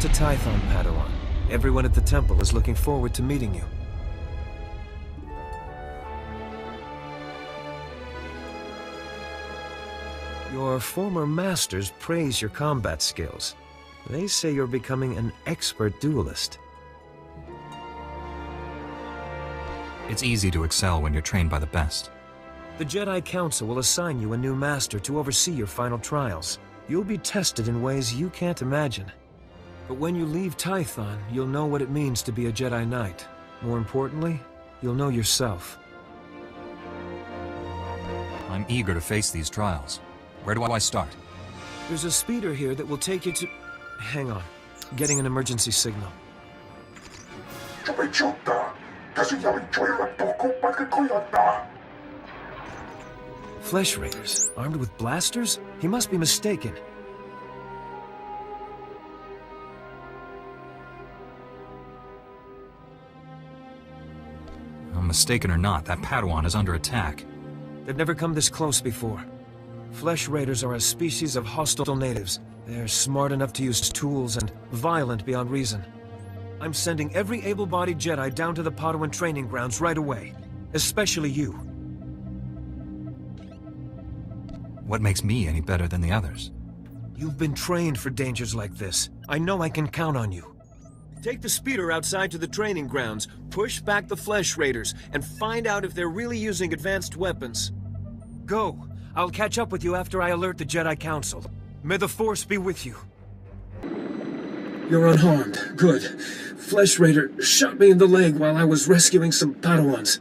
to Tython, Padawan. Everyone at the temple is looking forward to meeting you. Your former masters praise your combat skills. They say you're becoming an expert duelist. It's easy to excel when you're trained by the best. The Jedi Council will assign you a new master to oversee your final trials. You'll be tested in ways you can't imagine. But when you leave Tython, you'll know what it means to be a Jedi Knight. More importantly, you'll know yourself. I'm eager to face these trials. Where do I start? There's a speeder here that will take you to... Hang on. Getting an emergency signal. Flesh Raiders, armed with blasters? He must be mistaken. Mistaken or not, that Padawan is under attack. They've never come this close before. Flesh Raiders are a species of hostile natives. They're smart enough to use tools and violent beyond reason. I'm sending every able-bodied Jedi down to the Padawan training grounds right away. Especially you. What makes me any better than the others? You've been trained for dangers like this. I know I can count on you. Take the speeder outside to the training grounds, push back the Flesh Raiders, and find out if they're really using advanced weapons. Go! I'll catch up with you after I alert the Jedi Council. May the Force be with you. You're unharmed. Good. Flesh Raider shot me in the leg while I was rescuing some Padawans.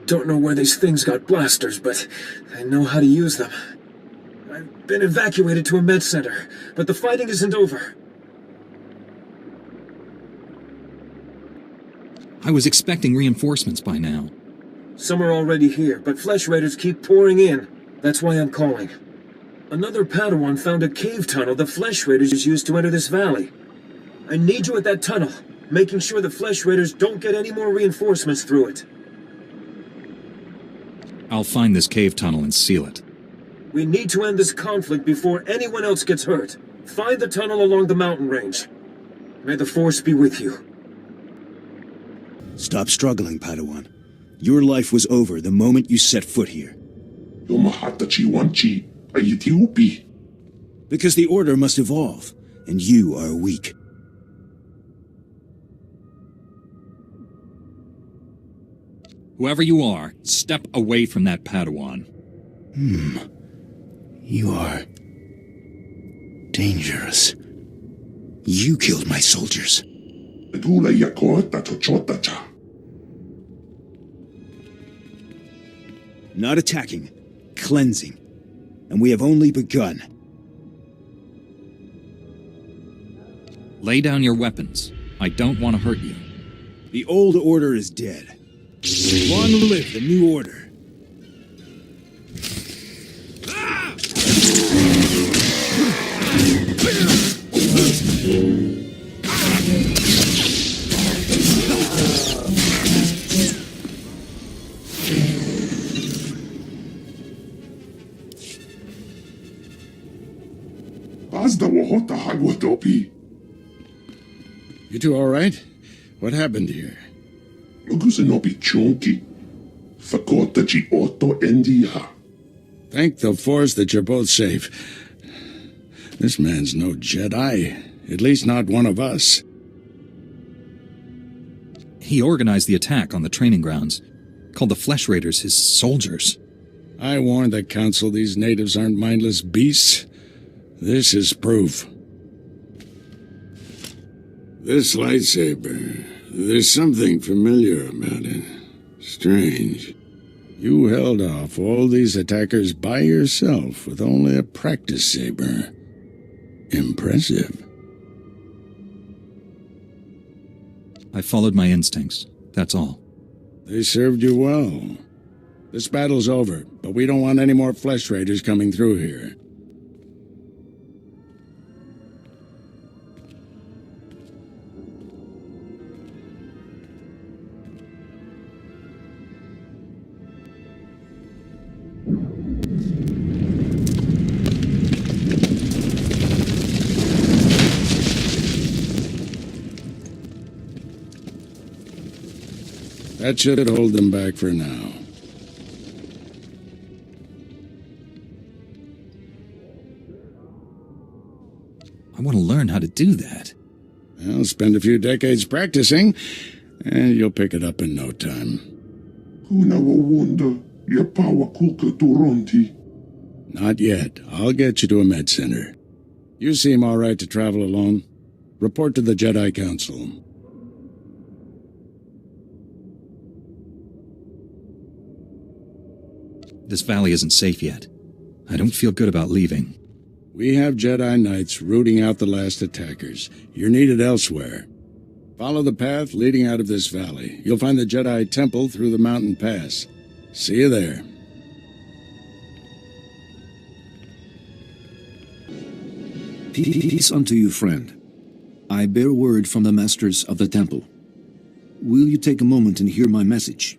Don't know where these things got blasters, but I know how to use them. I've been evacuated to a med center, but the fighting isn't over. I was expecting reinforcements by now. Some are already here, but Flesh Raiders keep pouring in. That's why I'm calling. Another Padawan found a cave tunnel the Flesh Raiders used to enter this valley. I need you at that tunnel, making sure the Flesh Raiders don't get any more reinforcements through it. I'll find this cave tunnel and seal it. We need to end this conflict before anyone else gets hurt. Find the tunnel along the mountain range. May the Force be with you. Stop struggling, Padawan. Your life was over the moment you set foot here. Because the Order must evolve, and you are weak. Whoever you are, step away from that Padawan. You are... dangerous. You killed my soldiers. Not attacking, cleansing. And we have only begun. Lay down your weapons. I don't want to hurt you. The old order is dead. Long live the new order. You two all right? What happened here? Thank the Force that you're both safe. This man's no Jedi. At least not one of us. He organized the attack on the training grounds. Called the Flesh Raiders his soldiers. I warned the Council these natives aren't mindless beasts. This is proof. This lightsaber, there's something familiar about it. Strange. You held off all these attackers by yourself with only a practice saber. Impressive. I followed my instincts, that's all. They served you well. This battle's over, but we don't want any more Flesh Raiders coming through here. That should hold them back for now. I want to learn how to do that. Well, spend a few decades practicing, and you'll pick it up in no time. Not yet. I'll get you to a med center. You seem all right to travel alone. Report to the Jedi Council. This valley isn't safe yet. I don't feel good about leaving. We have Jedi Knights rooting out the last attackers. You're needed elsewhere. Follow the path leading out of this valley. You'll find the Jedi Temple through the mountain pass. See you there. Peace unto you, friend. I bear word from the masters of the temple. Will you take a moment and hear my message?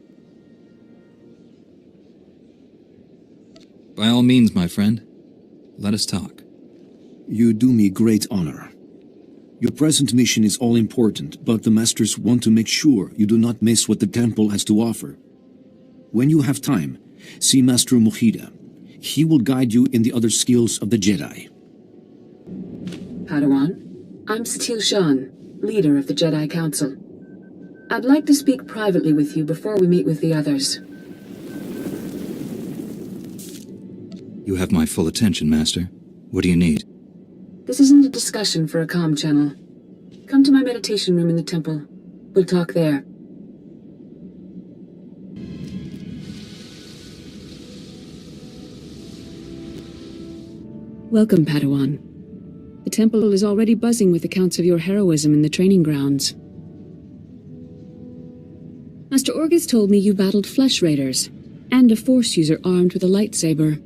By all means, my friend. Let us talk. You do me great honor. Your present mission is all important, but the masters want to make sure you do not miss what the temple has to offer. When you have time, see Master Mojida. He will guide you in the other skills of the Jedi. Padawan, I'm Satil Shan, leader of the Jedi Council. I'd like to speak privately with you before we meet with the others. You have my full attention, Master. What do you need? This isn't a discussion for a comm channel. Come to my meditation room in the temple. We'll talk there. Welcome, Padawan. The temple is already buzzing with accounts of your heroism in the training grounds. Master Orgus told me you battled flesh raiders, and a Force user armed with a lightsaber.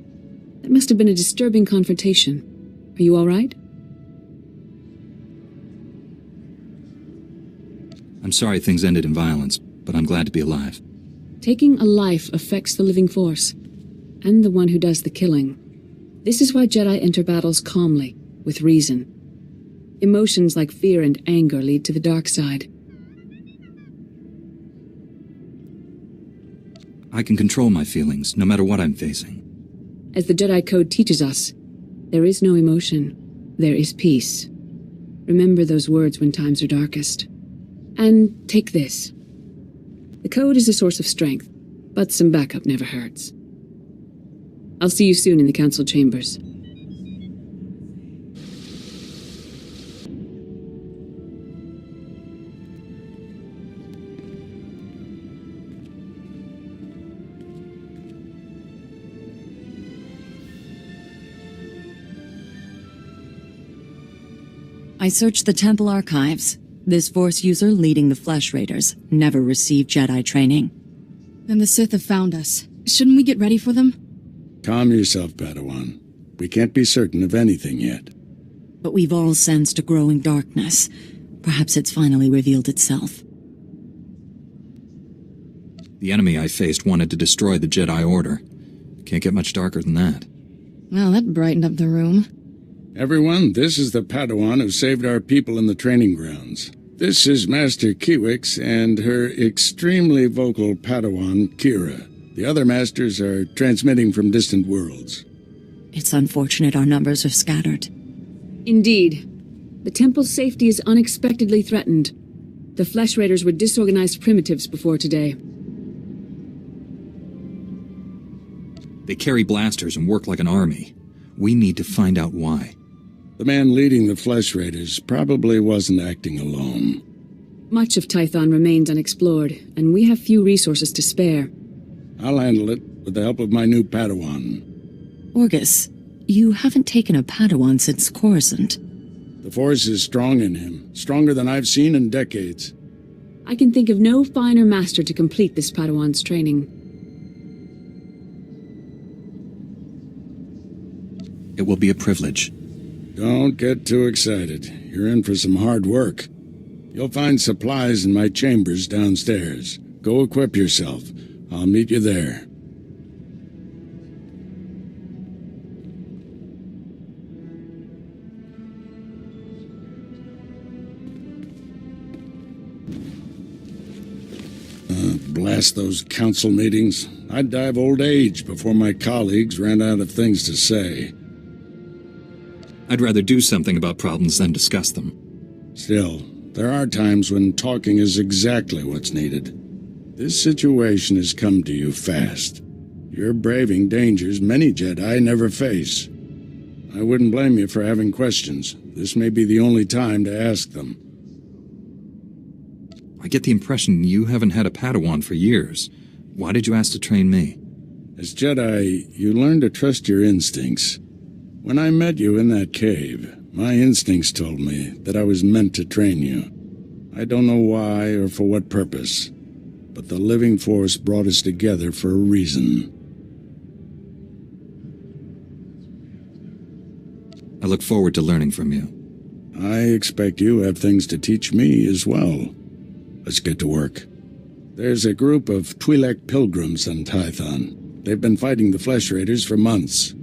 That must have been a disturbing confrontation. Are you all right? I'm sorry things ended in violence, but I'm glad to be alive. Taking a life affects the living Force, and the one who does the killing. This is why Jedi enter battles calmly, with reason. Emotions like fear and anger lead to the dark side. I can control my feelings, no matter what I'm facing. As the Jedi Code teaches us, there is no emotion, there is peace. Remember those words when times are darkest. And take this. The Code is a source of strength, but some backup never hurts. I'll see you soon in the Council chambers. I searched the temple archives. This Force user leading the Flesh Raiders never received Jedi training. Then the Sith have found us. Shouldn't we get ready for them? Calm yourself, Padawan. We can't be certain of anything yet. But we've all sensed a growing darkness. Perhaps it's finally revealed itself. The enemy I faced wanted to destroy the Jedi Order. Can't get much darker than that. Well, that brightened up the room. Everyone, this is the Padawan who saved our people in the training grounds. This is Master Kiwix and her extremely vocal Padawan, Kira. The other masters are transmitting from distant worlds. It's unfortunate our numbers are scattered. Indeed. The temple's safety is unexpectedly threatened. The Flesh Raiders were disorganized primitives before today. They carry blasters and work like an army. We need to find out why. The man leading the Flesh Raiders probably wasn't acting alone. Much of Tython remains unexplored, and we have few resources to spare. I'll handle it with the help of my new Padawan. Orgus, you haven't taken a Padawan since Coruscant. The Force is strong in him, stronger than I've seen in decades. I can think of no finer master to complete this Padawan's training. It will be a privilege. Don't get too excited. You're in for some hard work. You'll find supplies in my chambers downstairs. Go equip yourself. I'll meet you there. Blast those council meetings. I'd die of old age before my colleagues ran out of things to say. I'd rather do something about problems than discuss them. Still, there are times when talking is exactly what's needed. This situation has come to you fast. You're braving dangers many Jedi never face. I wouldn't blame you for having questions. This may be the only time to ask them. I get the impression you haven't had a Padawan for years. Why did you ask to train me? As Jedi, you learn to trust your instincts. When I met you in that cave, my instincts told me that I was meant to train you. I don't know why or for what purpose, but the living force brought us together for a reason. I look forward to learning from you. I expect you have things to teach me as well. Let's get to work. There's a group of Twi'lek pilgrims on Tython. They've been fighting the Flesh Raiders for months.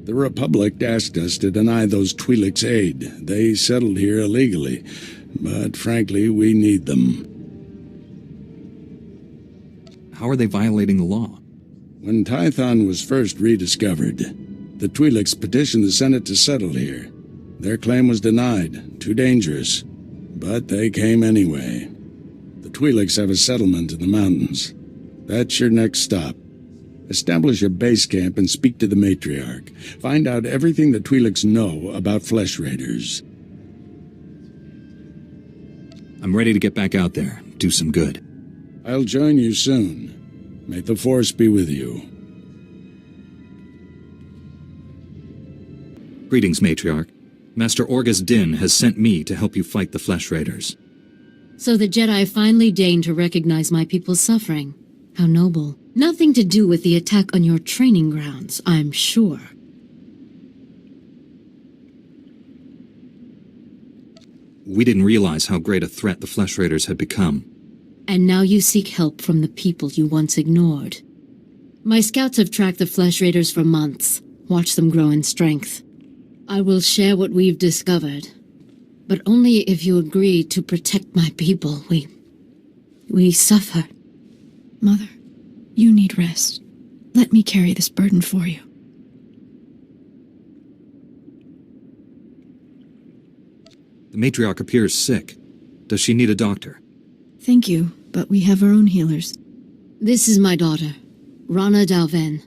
The Republic asked us to deny those Twi'leks aid. They settled here illegally, but frankly, we need them. How are they violating the law? When Tython was first rediscovered, the Twi'leks petitioned the Senate to settle here. Their claim was denied, too dangerous, but they came anyway. The Twi'leks have a settlement in the mountains. That's your next stop. Establish a base camp and speak to the matriarch. Find out everything the Twi'leks know about Flesh Raiders. I'm ready to get back out there, do some good. I'll join you soon. May the Force be with you. Greetings, Matriarch. Master Orgus Din has sent me to help you fight the Flesh Raiders. So the Jedi finally deigned to recognize my people's suffering. How noble. Nothing to do with the attack on your training grounds, I'm sure. We didn't realize how great a threat the Flesh Raiders had become. And now you seek help from the people you once ignored. My scouts have tracked the Flesh Raiders for months, watched them grow in strength. I will share what we've discovered, but only if you agree to protect my people. We suffer. Mother, you need rest. Let me carry this burden for you. The matriarch appears sick. Does she need a doctor? Thank you, but we have our own healers. This is my daughter, Rana Dalven.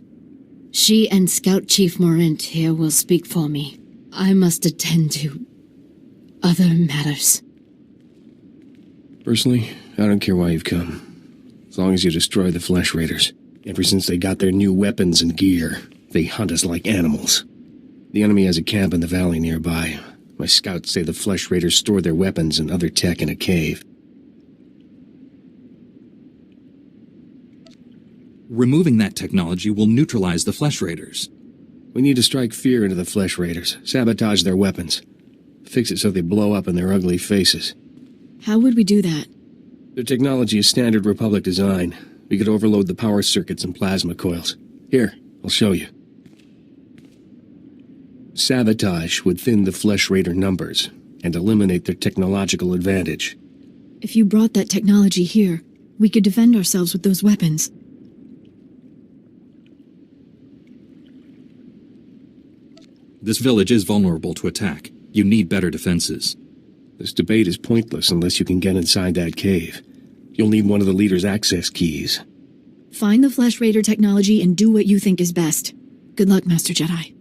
She and Scout Chief Morint here will speak for me. I must attend to other matters. Personally, I don't care why you've come. As long as you destroy the Flesh Raiders. Ever since they got their new weapons and gear, they hunt us like animals. The enemy has a camp in the valley nearby. My scouts say the Flesh Raiders store their weapons and other tech in a cave. Removing that technology will neutralize the Flesh Raiders. We need to strike fear into the Flesh Raiders, sabotage their weapons. Fix it so they blow up in their ugly faces. How would we do that? Their technology is standard Republic design. We could overload the power circuits and plasma coils. Here, I'll show you. Sabotage would thin the Flesh Raider numbers and eliminate their technological advantage. If you brought that technology here, we could defend ourselves with those weapons. This village is vulnerable to attack. You need better defenses. This debate is pointless unless you can get inside that cave. You'll need one of the leader's access keys. Find the Flesh Raider technology and do what you think is best. Good luck, Master Jedi.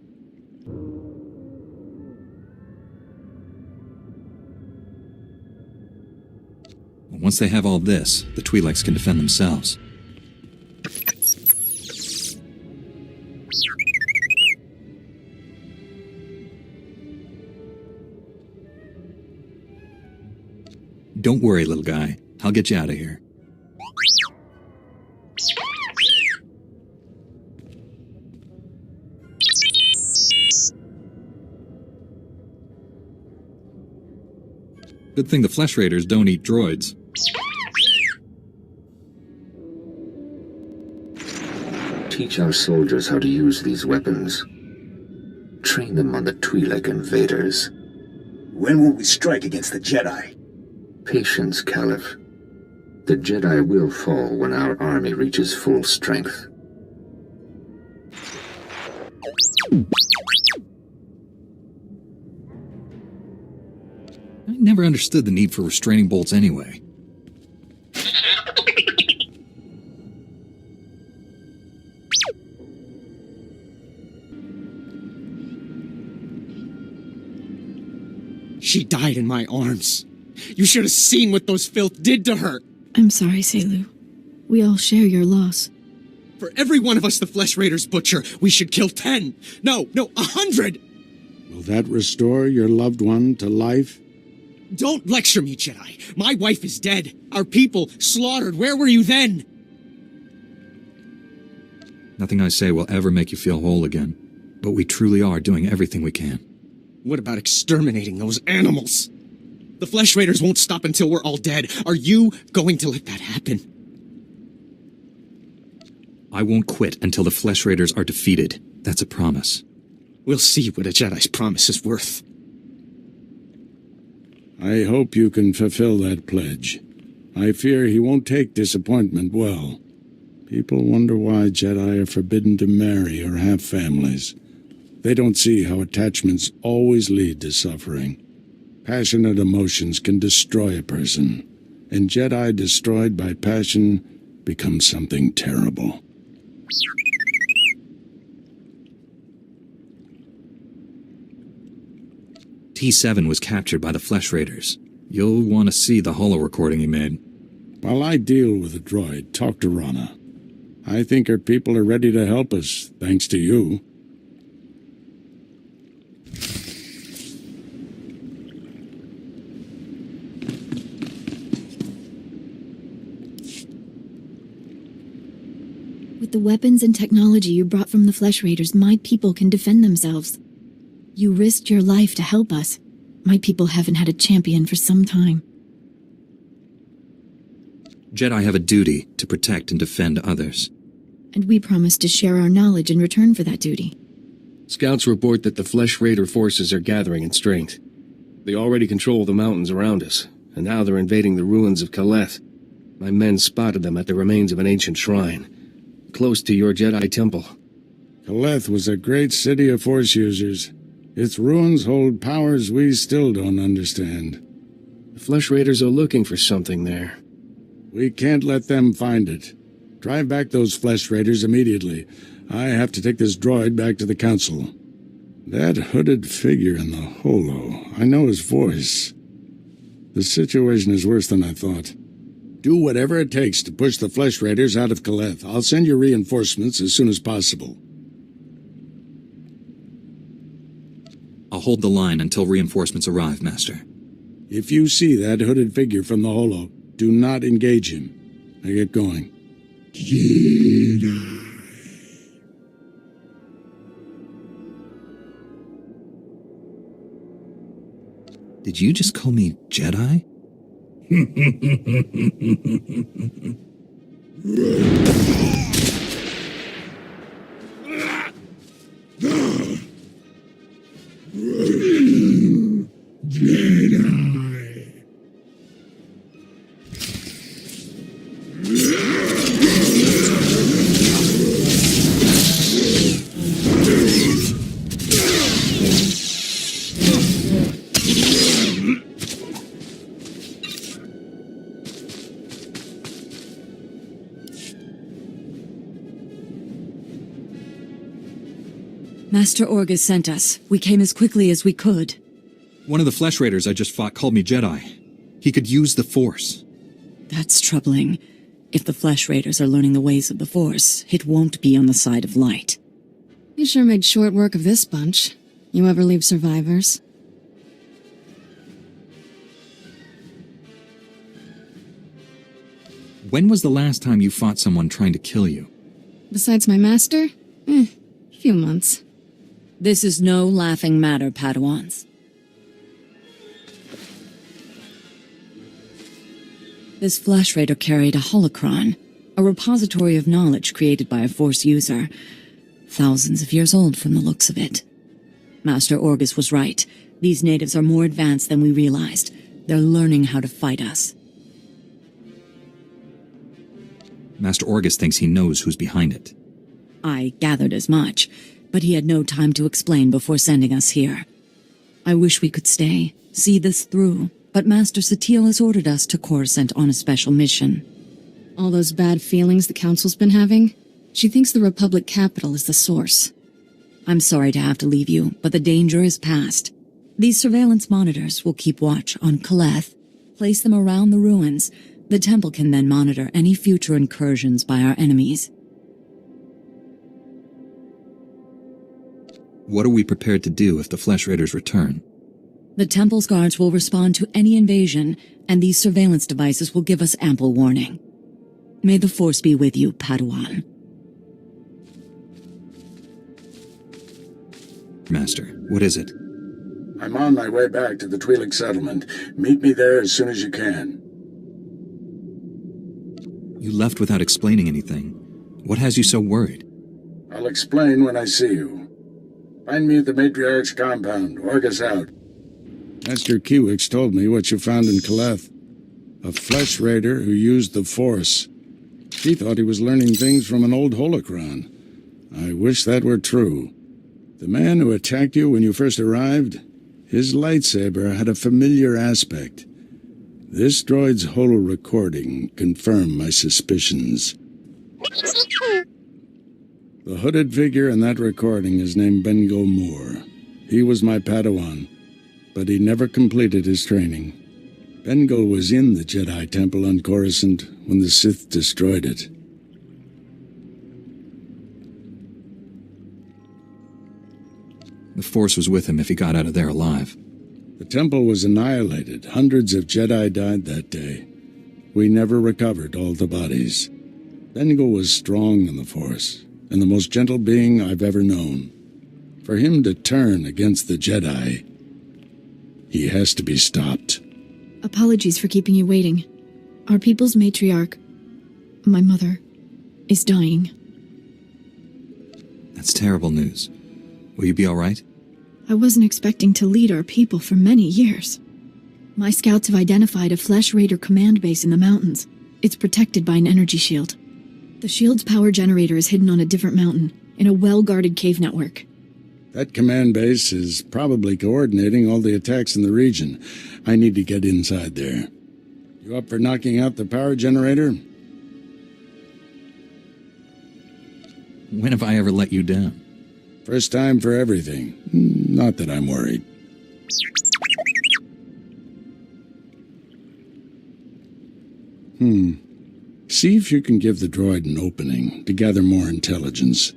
Once they have all this, the Twi'leks can defend themselves. Don't worry, little guy. I'll get you out of here. Good thing the Flesh Raiders don't eat droids. Teach our soldiers how to use these weapons. Train them on the Twi'lek invaders. When will we strike against the Jedi? Patience, Caliph. The Jedi will fall when our army reaches full strength. I never understood the need for restraining bolts anyway. She died in my arms. You should have seen what those filth did to her. I'm sorry, Selu. We all share your loss. For every one of us the Flesh Raiders butcher, we should kill 10. No, 100. Will that restore your loved one to life? Don't lecture me, Jedi. My wife is dead. Our people slaughtered. Where were you then? Nothing I say will ever make you feel whole again. But we truly are doing everything we can. What about exterminating those animals? The Flesh Raiders won't stop until we're all dead. Are you going to let that happen? I won't quit until the Flesh Raiders are defeated. That's a promise. We'll see what a Jedi's promise is worth. I hope you can fulfill that pledge. I fear he won't take disappointment well. People wonder why Jedi are forbidden to marry or have families. They don't see how attachments always lead to suffering. Passionate emotions can destroy a person, and Jedi destroyed by passion become something terrible. T7 was captured by the Flesh Raiders. You'll want to see the holo recording he made. While I deal with the droid, talk to Rana. I think her people are ready to help us, thanks to you. With the weapons and technology you brought from the Flesh Raiders, my people can defend themselves. You risked your life to help us. My people haven't had a champion for some time. Jedi have a duty to protect and defend others. And we promised to share our knowledge in return for that duty. Scouts report that the Flesh Raider forces are gathering in strength. They already control the mountains around us, and now they're invading the ruins of Kaleth. My men spotted them at the remains of an ancient shrine, close to your Jedi temple. Kaleth was a great city of Force users. Its ruins hold powers we still don't understand. The Flesh Raiders are looking for something there. We can't let them find it. Drive back those Flesh Raiders immediately. I have to take this droid back to the Council. That hooded figure in the holo, I know his voice. The situation is worse than I thought. Do whatever it takes to push the Flesh Raiders out of Kaleth. I'll send you reinforcements as soon as possible. I'll hold the line until reinforcements arrive, Master. If you see that hooded figure from the holo, do not engage him. Now get going. Jedi. Did you just call me Jedi? Jedi. Master Orgus sent us. We came as quickly as we could. One of the Flesh Raiders I just fought called me Jedi. He could use the Force. That's troubling. If the Flesh Raiders are learning the ways of the Force, it won't be on the side of light. You sure made short work of this bunch. You ever leave survivors? When was the last time you fought someone trying to kill you? Besides my master? Few months. This is no laughing matter, Padawans. This Flesh Raider carried a holocron, a repository of knowledge created by a Force user. Thousands of years old from the looks of it. Master Orgus was right. These natives are more advanced than we realized. They're learning how to fight us. Master Orgus thinks he knows who's behind it. I gathered as much, but he had no time to explain before sending us here. I wish we could stay, see this through, but Master SWTOR has ordered us to Coruscant on a special mission. All those bad feelings the Council's been having? She thinks the Republic capital is the source. I'm sorry to have to leave you, but the danger is past. These surveillance monitors will keep watch on Kaleth, place them around the ruins. The temple can then monitor any future incursions by our enemies. What are we prepared to do if the Flesh Raiders return? The temple's guards will respond to any invasion, and these surveillance devices will give us ample warning. May the Force be with you, Padawan. Master, what is it? I'm on my way back to the Twi'lek settlement. Meet me there as soon as you can. You left without explaining anything. What has you so worried? I'll explain when I see you. Find me at the Matriarch's compound. Orgus out. Master Kiwix told me what you found in Kaleth. A Flesh Raider who used the Force. He thought he was learning things from an old holocron. I wish that were true. The man who attacked you when you first arrived, his lightsaber had a familiar aspect. This droid's holo-recording confirmed my suspicions. The hooded figure in that recording is named Bengal Moore. He was my Padawan, but he never completed his training. Bengal was in the Jedi Temple on Coruscant when the Sith destroyed it. The Force was with him if he got out of there alive. The temple was annihilated. Hundreds of Jedi died that day. We never recovered all the bodies. Bengal was strong in the Force, and the most gentle being I've ever known. For him to turn against the Jedi, he has to be stopped. Apologies for keeping you waiting. Our people's matriarch, my mother, is dying. That's terrible news. Will you be all right? I wasn't expecting to lead our people for many years. My scouts have identified a Flesh Raider command base in the mountains. It's protected by an energy shield. The shield's power generator is hidden on a different mountain, in a well-guarded cave network. That command base is probably coordinating all the attacks in the region. I need to get inside there. You up for knocking out the power generator? When have I ever let you down? First time for everything. Not that I'm worried. See if you can give the droid an opening to gather more intelligence.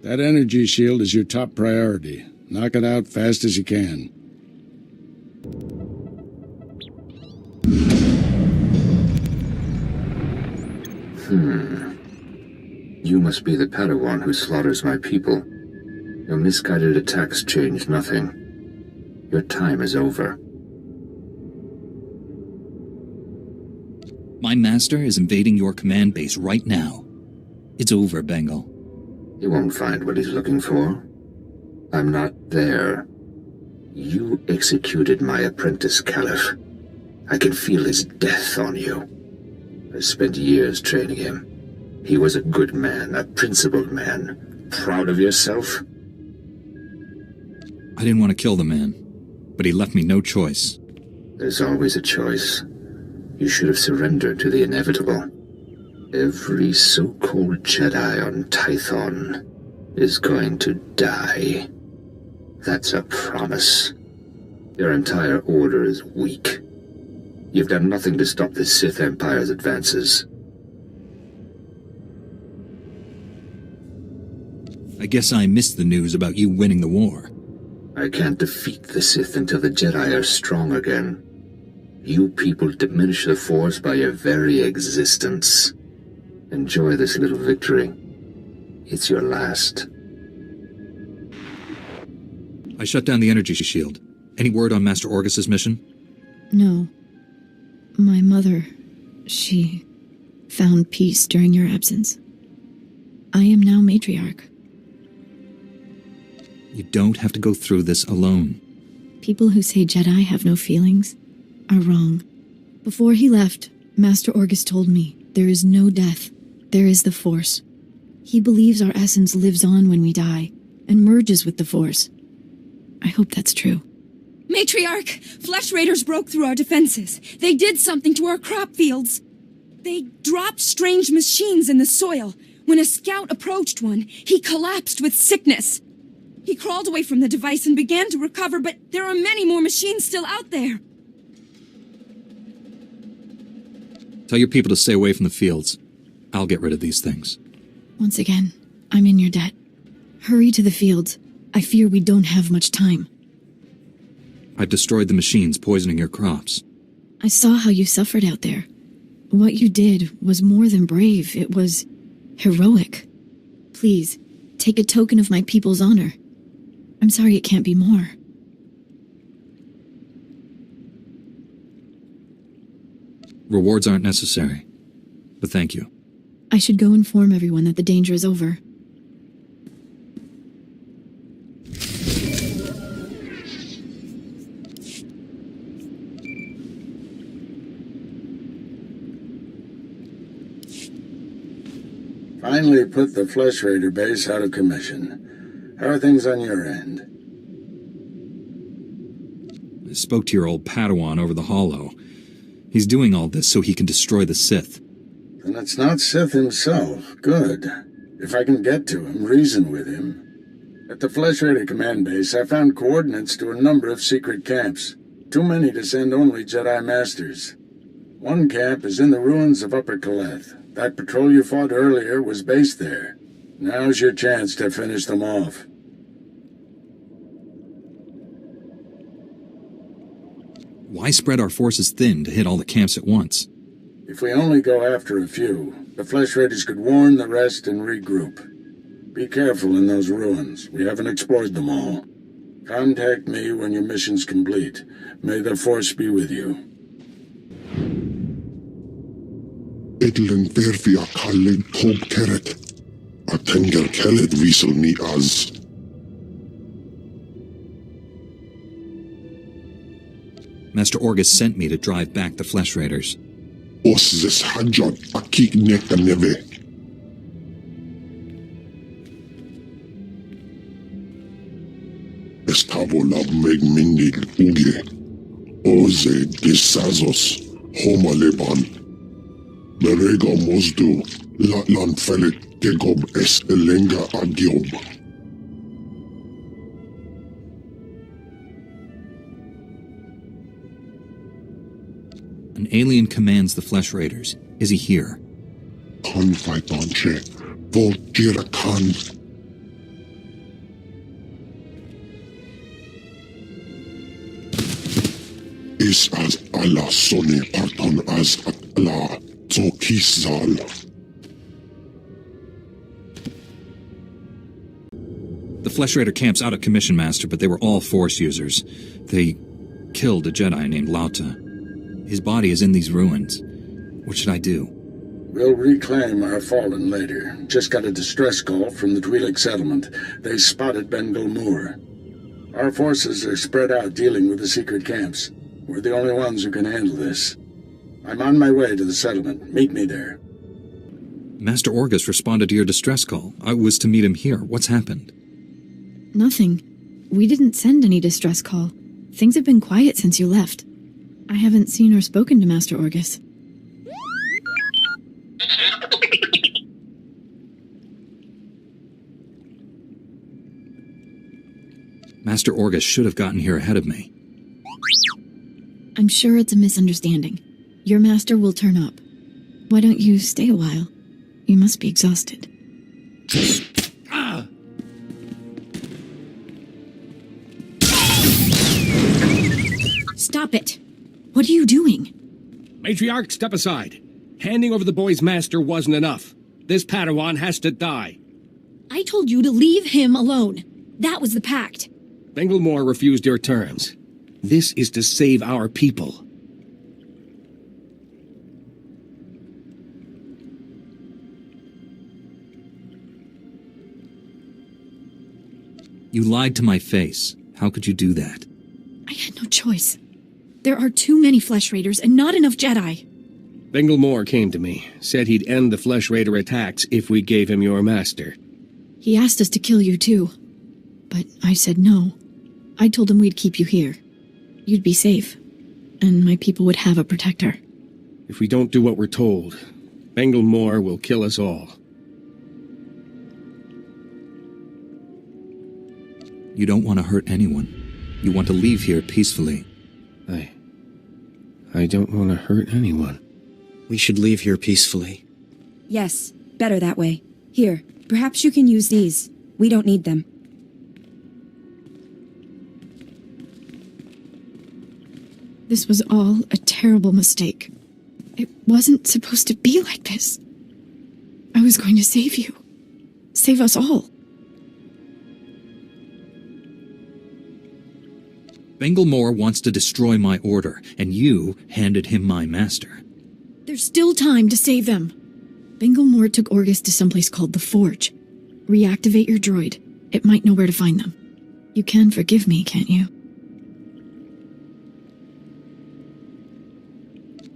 That energy shield is your top priority. Knock it out fast as you can. You must be the Padawan who slaughters my people. Your misguided attacks change nothing. Your time is over. My master is invading your command base right now. It's over, Bengal. He won't find what he's looking for. I'm not there. You executed my apprentice, Caliph. I can feel his death on you. I spent years training him. He was a good man, a principled man. Proud of yourself? I didn't want to kill the man, but he left me no choice. There's always a choice. You should have surrendered to the inevitable. Every so-called Jedi on Tython is going to die. That's a promise. Your entire order is weak. You've done nothing to stop the Sith Empire's advances. I guess I missed the news about you winning the war. I can't defeat the Sith until the Jedi are strong again. You people diminish the Force by your very existence. Enjoy this little victory. It's your last. I shut down the energy shield. Any word on Master Orgus's mission? No. My mother, she found peace during your absence. I am now matriarch. You don't have to go through this alone. People who say Jedi have no feelings are wrong. Before he left, Master Orgus told me there is no death. There is the Force. He believes our essence lives on when we die, and merges with the Force. I hope that's true. Matriarch! Flesh Raiders broke through our defenses. They did something to our crop fields. They dropped strange machines in the soil. When a scout approached one, he collapsed with sickness. He crawled away from the device and began to recover, but there are many more machines still out there. Tell your people to stay away from the fields. I'll get rid of these things. Once again, I'm in your debt. Hurry to the fields. I fear we don't have much time. I've destroyed the machines poisoning your crops. I saw how you suffered out there. What you did was more than brave. It was heroic. Please, take a token of my people's honor. I'm sorry it can't be more. Rewards aren't necessary, but thank you. I should go inform everyone that the danger is over. Finally put the Flesh Raider base out of commission. How are things on your end? I spoke to your old Padawan over the Hollow. He's doing all this so he can destroy the Sith. Then it's not Sith himself. Good. If I can get to him, reason with him. At the Flesh Raider command base, I found coordinates to a number of secret camps. Too many to send only Jedi Masters. One camp is in the ruins of Upper Kaleth. That patrol you fought earlier was based there. Now's your chance to finish them off. Why spread our forces thin to hit all the camps at once? If we only go after a few, the Flesh Raiders could warn the rest and regroup. Be careful in those ruins. We haven't explored them all. Contact me when your mission's complete. May the Force be with you. Edlen verfia kallen tob keret. Atenger kellet wiesel ni az. Master Orgus sent me to drive back the Flesh Raiders. Os zes hajjad akik neka neve. Estavo lab meg mindig uge. Oze disazos homa leban. Merega mozdu, Latlan felit gegob es elenga agiob. An alien commands the Flesh Raiders. Is he here? Knight-Tython Volgira Khan. Is as Allah Sone Parton as Allah. The Flesh Raider camp's out of commission, Master, but they were all Force users. They killed a Jedi named Lauta. His body is in these ruins. What should I do? We'll reclaim our fallen later. Just got a distress call from the Twi'lek settlement. They spotted Ben Gulmur. Our forces are spread out dealing with the secret camps. We're the only ones who can handle this. I'm on my way to the settlement. Meet me there. Master Orgus responded to your distress call. I was to meet him here. What's happened? Nothing. We didn't send any distress call. Things have been quiet since you left. I haven't seen or spoken to Master Orgus. Master Orgus should have gotten here ahead of me. I'm sure it's a misunderstanding. Your master will turn up. Why don't you stay a while? You must be exhausted. Stop it! What are you doing? Matriarch, step aside. Handing over the boy's master wasn't enough. This Padawan has to die. I told you to leave him alone. That was the pact. Bengilmore refused your terms. This is to save our people. You lied to my face. How could you do that? I had no choice. There are too many Flesh Raiders and not enough Jedi. Bengel came to me, said he'd end the Flesh Raider attacks if we gave him your master. He asked us to kill you too, but I said no. I told him we'd keep you here. You'd be safe, and my people would have a protector. If we don't do what we're told, Bengel will kill us all. You don't want to hurt anyone. You want to leave here peacefully. I don't want to hurt anyone. We should leave here peacefully. Yes, better that way. Here, perhaps you can use these. We don't need them. This was all a terrible mistake. It wasn't supposed to be like this. I was going to save you. Save us all. Bengel wants to destroy my order, and you handed him my master. There's still time to save them. Bengel took Orgus to someplace called the Forge. Reactivate your droid. It might know where to find them. You can forgive me, can't you?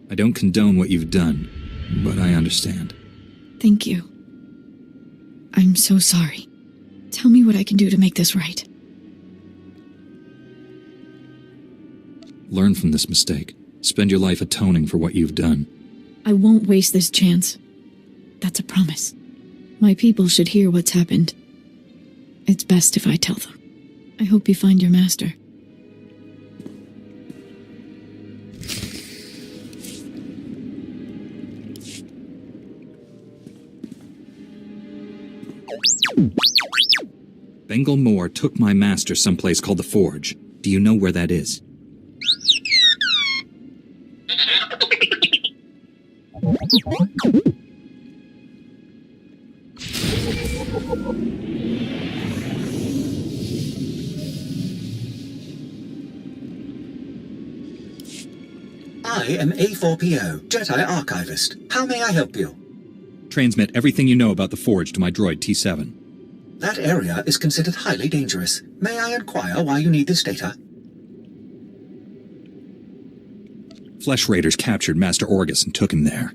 I don't condone what you've done, but I understand. Thank you. I'm so sorry. Tell me what I can do to make this right. Learn from this mistake. Spend your life atoning for what you've done. I won't waste this chance. That's a promise. My people should hear what's happened. It's best if I tell them. I hope you find your master. Bengel took my master someplace called the Forge. Do you know where that is? I am A4PO, Jedi Archivist. How may I help you? Transmit everything you know about the Forge to my droid T7. That area is considered highly dangerous. May I inquire why you need this data? Flesh Raiders captured Master Orgus and took him there.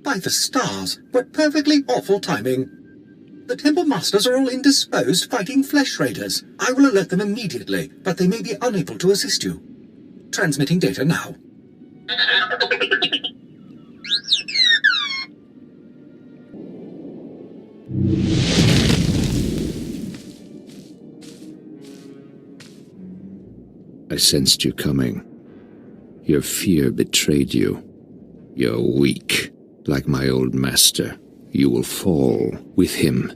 By the stars, what perfectly awful timing. The Temple Masters are all indisposed fighting Flesh Raiders. I will alert them immediately, but they may be unable to assist you. Transmitting data now. I sensed you coming. Your fear betrayed you. You're weak. Like my old master, you will fall with him.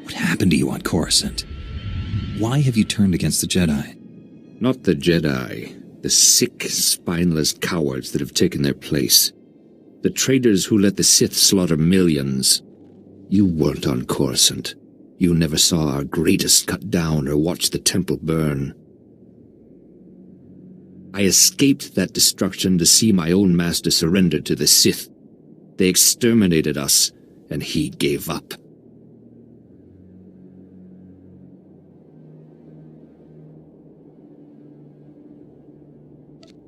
What happened to you on Coruscant? Why have you turned against the Jedi? Not the Jedi, the sick, spineless cowards that have taken their place. The traitors who let the Sith slaughter millions. You weren't on Coruscant. You never saw our greatest cut down or watched the temple burn. I escaped that destruction to see my own master surrender to the Sith. They exterminated us, and he gave up.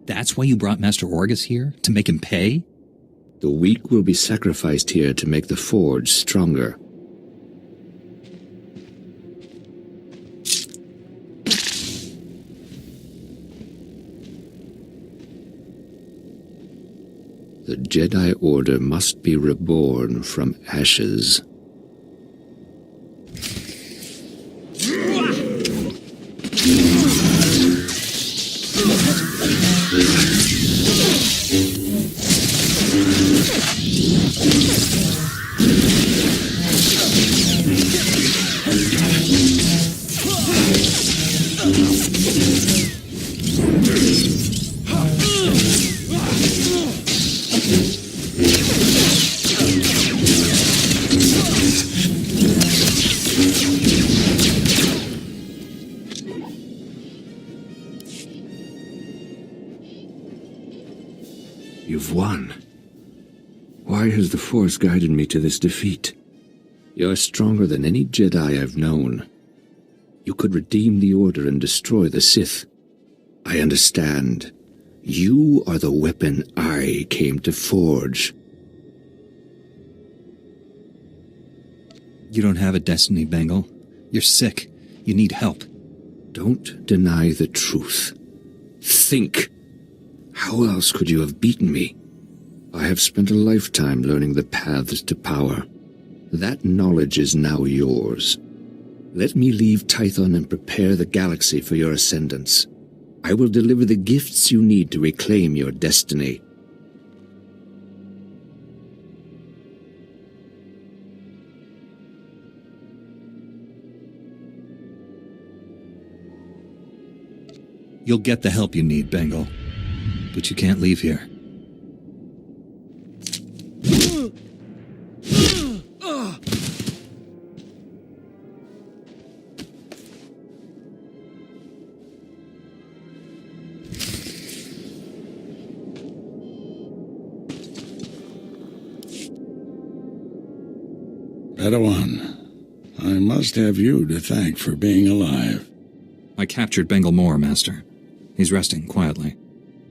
That's why you brought Master Orgus here? To make him pay? The weak will be sacrificed here to make the Forge stronger. The Jedi Order must be reborn from ashes. You've won. Why has the Force guided me to this defeat? You're stronger than any Jedi I've known. You could redeem the Order and destroy the Sith. I understand. You are the weapon I came to forge. You don't have a destiny, Bengal. You're sick. You need help. Don't deny the truth. Think. How else could you have beaten me? I have spent a lifetime learning the paths to power. That knowledge is now yours. Let me leave Tython and prepare the galaxy for your ascendance. I will deliver the gifts you need to reclaim your destiny. You'll get the help you need, Bengal. But you can't leave here. Padawan, I must have you to thank for being alive. I captured Bengal Moore, Master. He's resting quietly.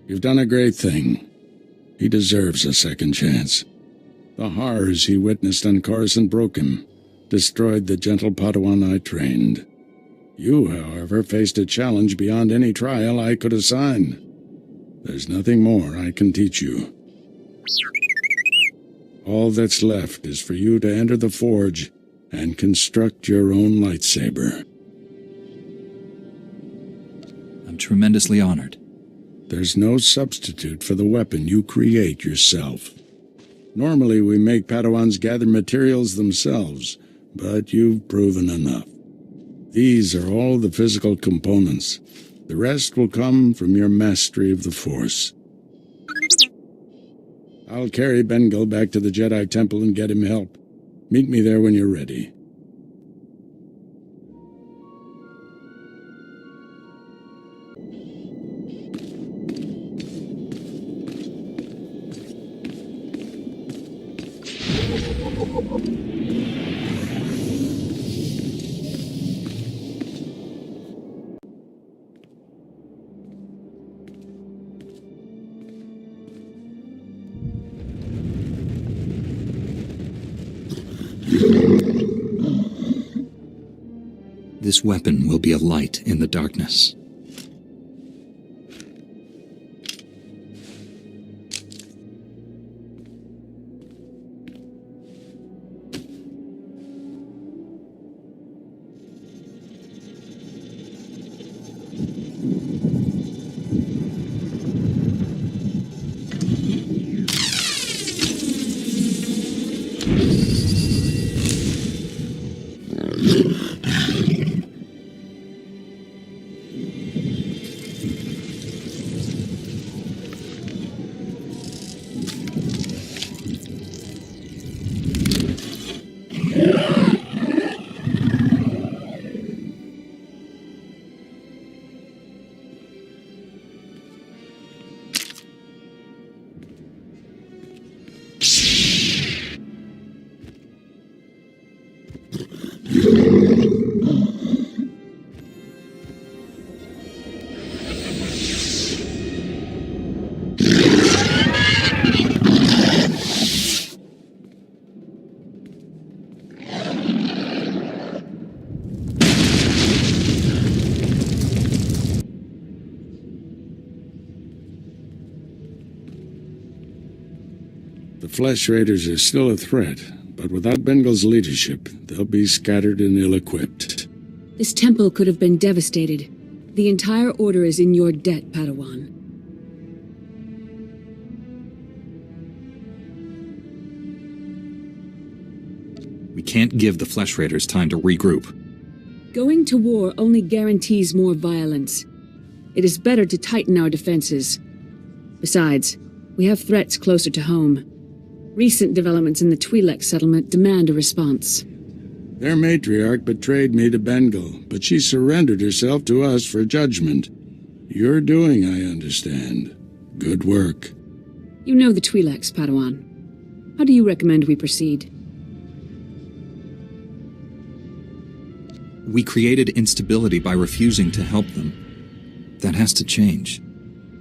You've done a great thing. He deserves a second chance. The horrors he witnessed on Coruscant broke him, destroyed the gentle Padawan I trained. You, however, faced a challenge beyond any trial I could assign. There's nothing more I can teach you. All that's left is for you to enter the forge and construct your own lightsaber. I'm tremendously honored. There's no substitute for the weapon you create yourself. Normally we make Padawans gather materials themselves, but you've proven enough. These are all the physical components. The rest will come from your mastery of the Force. I'll carry Bengal back to the Jedi Temple and get him help. Meet me there when you're ready. This weapon will be a light in the darkness. The Flesh Raiders are still a threat, but without Bengal's leadership, they'll be scattered and ill-equipped. This temple could have been devastated. The entire order is in your debt, Padawan. We can't give the Flesh Raiders time to regroup. Going to war only guarantees more violence. It is better to tighten our defenses. Besides, we have threats closer to home. Recent developments in the Twi'lek settlement demand a response. Their matriarch betrayed me to Bengal, but she surrendered herself to us for judgment. You're doing, I understand. Good work. You know the Twi'leks, Padawan. How do you recommend we proceed? We created instability by refusing to help them. That has to change.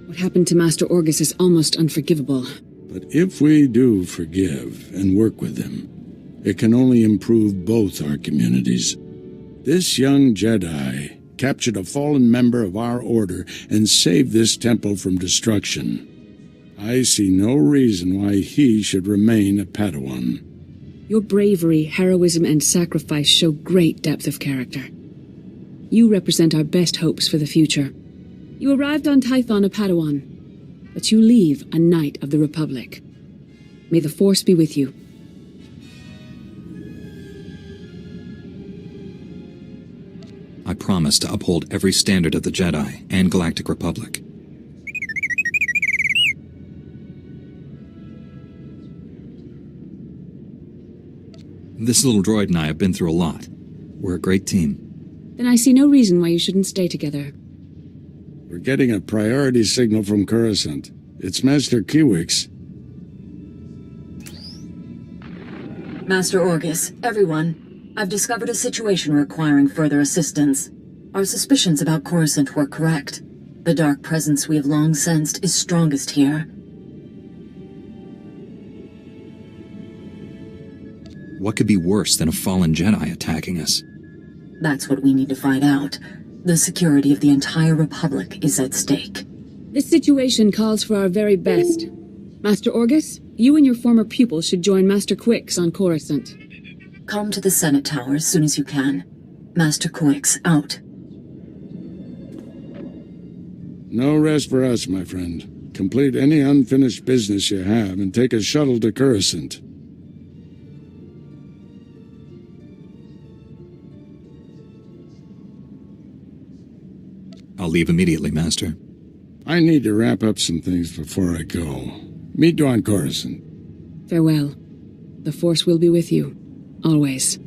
What happened to Master Orgus is almost unforgivable. But if we do forgive and work with him, it can only improve both our communities. This young Jedi captured a fallen member of our order and saved this temple from destruction. I see no reason why he should remain a Padawan. Your bravery, heroism, and sacrifice show great depth of character. You represent our best hopes for the future. You arrived on Tython a Padawan, but you leave a Knight of the Republic. May the Force be with you. I promise to uphold every standard of the Jedi and Galactic Republic. This little droid and I have been through a lot. We're a great team. Then I see no reason why you shouldn't stay together. We're getting a priority signal from Coruscant. It's Master Kiwix. Master Orgus, everyone, I've discovered a situation requiring further assistance. Our suspicions about Coruscant were correct. The dark presence we have long sensed is strongest here. What could be worse than a fallen Jedi attacking us? That's what we need to find out. The security of the entire Republic is at stake. This situation calls for our very best. Master Orgus, you and your former pupil should join Master Quix on Coruscant. Come to the Senate Tower as soon as you can. Master Quix, out. No rest for us, my friend. Complete any unfinished business you have and take a shuttle to Coruscant. I'll leave immediately, Master. I need to wrap up some things before I go. Meet you on Coruscant. Farewell. The Force will be with you. Always.